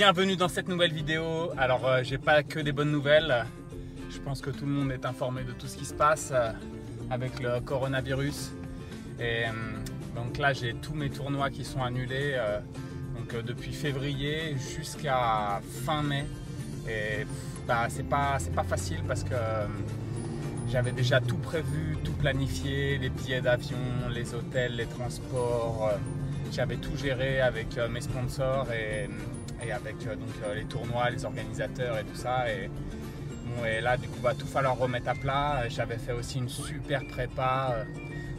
Bienvenue dans cette nouvelle vidéo. Alors j'ai pas que des bonnes nouvelles. Je pense que tout le monde est informé de tout ce qui se passe avec le coronavirus. Et donc là j'ai tous mes tournois qui sont annulés depuis février jusqu'à fin mai. Et c'est pas facile parce que j'avais déjà tout prévu, tout planifié, les billets d'avion, les hôtels, les transports. J'avais tout géré avec mes sponsors et avec les tournois, les organisateurs et tout ça. Et là, du coup, va tout falloir remettre à plat. J'avais fait aussi une super prépa,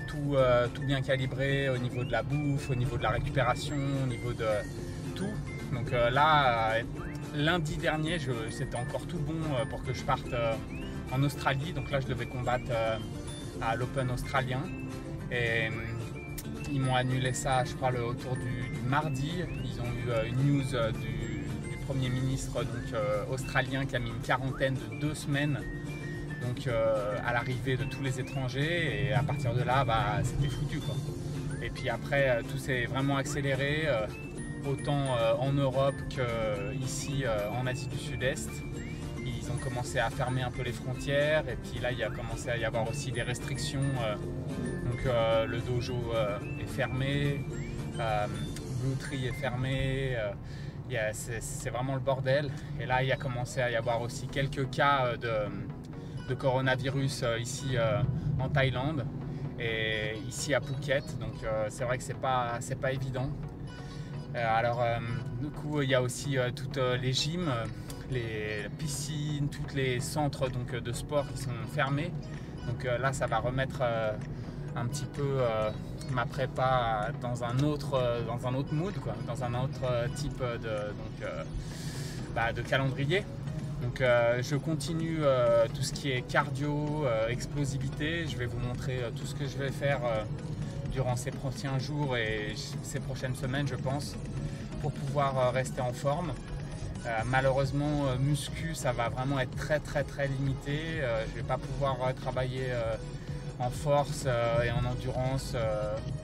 tout bien calibré au niveau de la bouffe, au niveau de la récupération, au niveau de tout. Donc là, lundi dernier, c'était encore tout bon pour que je parte en Australie. Donc là, je devais combattre à l'Open australien. Et ils m'ont annulé ça, je crois, autour du mardi. Ils ont eu une news du Premier ministre australien qui a mis une quarantaine de 2 semaines à l'arrivée de tous les étrangers. Et à partir de là, c'était foutu, quoi. Et puis après, tout s'est vraiment accéléré, autant en Europe qu'ici en Asie du Sud-Est. Ils ont commencé à fermer un peu les frontières et puis là il a commencé à y avoir aussi des restrictions. Le dojo est fermé, Blue Tree est fermé, c'est vraiment le bordel. Et là il a commencé à y avoir aussi quelques cas de coronavirus ici en Thaïlande et ici à Phuket. Donc c'est vrai que c'est pas évident. Du coup il y a aussi toutes les gyms, les piscines, tous les centres de sport qui sont fermés. Donc là ça va remettre un petit peu ma prépa dans un autre mood, quoi, dans un autre type de calendrier. Donc je continue tout ce qui est cardio, explosivité. Je vais vous montrer tout ce que je vais faire durant ces prochains jours et ces prochaines semaines, je pense, pour pouvoir rester en forme. Malheureusement, muscu, ça va vraiment être très limité. Je ne vais pas pouvoir travailler en force et en endurance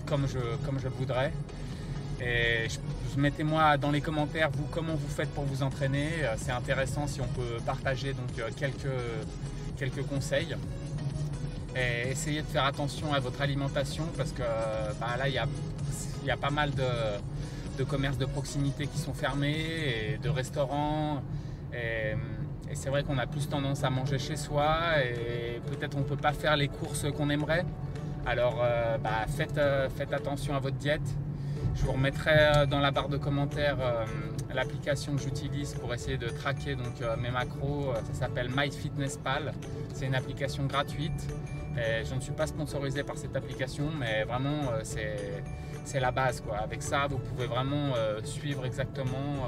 comme je le voudrais. Et mettez-moi dans les commentaires, vous, comment vous faites pour vous entraîner. C'est intéressant si on peut partager quelques conseils. Et essayez de faire attention à votre alimentation parce que là, il y a pas mal de commerces de proximité qui sont fermés et de restaurants. Et c'est vrai qu'on a plus tendance à manger chez soi et peut-être on ne peut pas faire les courses qu'on aimerait. Alors faites attention à votre diète. Je vous remettrai dans la barre de commentaires l'application que j'utilise pour essayer de traquer mes macros. Ça s'appelle MyFitnessPal. C'est une application gratuite. Et je ne suis pas sponsorisé par cette application, mais vraiment c'est la base, quoi. Avec ça, vous pouvez vraiment suivre exactement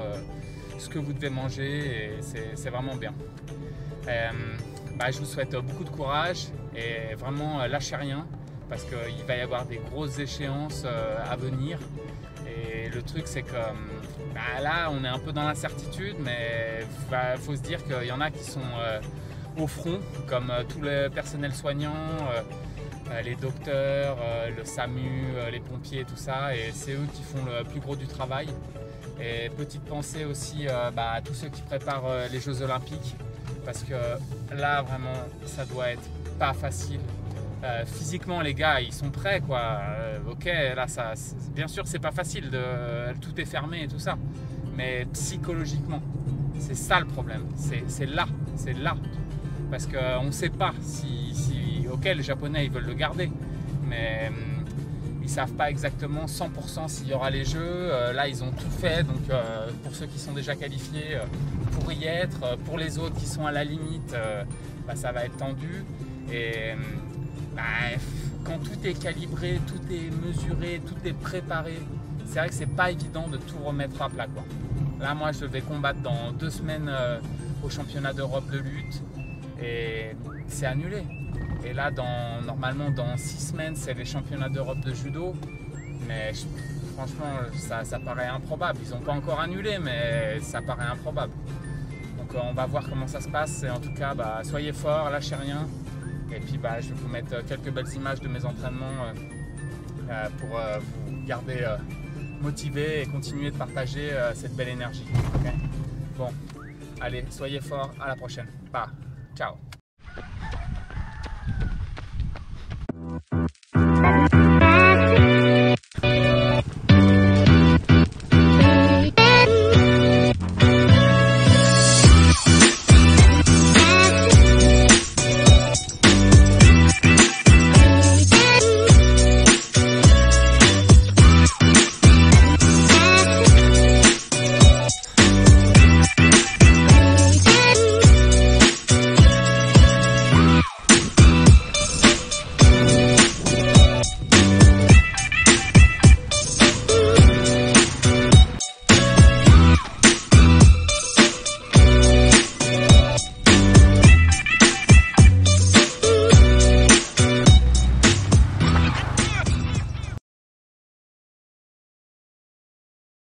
ce que vous devez manger et c'est vraiment bien. Je vous souhaite beaucoup de courage et vraiment lâchez rien parce qu'il va y avoir des grosses échéances à venir. Et le truc, c'est que là, on est un peu dans l'incertitude, mais il faut se dire qu'il y en a qui sont au front, comme tout le personnel soignant, les docteurs, le SAMU, les pompiers, tout ça, et c'est eux qui font le plus gros du travail. Et petite pensée aussi à tous ceux qui préparent les Jeux Olympiques, parce que là vraiment ça doit être pas facile. Physiquement les gars ils sont prêts, quoi. Ok, là bien sûr c'est pas facile, tout est fermé et tout ça, mais psychologiquement c'est ça le problème, c'est là. Parce qu'on ne sait pas si ok, les Japonais ils veulent le garder, mais ils ne savent pas exactement 100% s'il y aura les Jeux. Là ils ont tout fait, donc pour ceux qui sont déjà qualifiés pour y être, pour les autres qui sont à la limite, ça va être tendu. Et quand tout est calibré, tout est mesuré, tout est préparé, c'est vrai que c'est pas évident de tout remettre à plat, quoi. Là moi je vais combattre dans 2 semaines au championnat d'Europe de lutte. Et c'est annulé. Et là, normalement, dans 6 semaines, c'est les championnats d'Europe de judo. Mais franchement, ça paraît improbable. Ils n'ont pas encore annulé, mais ça paraît improbable. Donc on va voir comment ça se passe. Et en tout cas, soyez forts, lâchez rien. Et puis je vais vous mettre quelques belles images de mes entraînements pour vous garder motivé et continuer de partager cette belle énergie. Okay. Bon, allez, soyez forts, à la prochaine. Bah, ciao.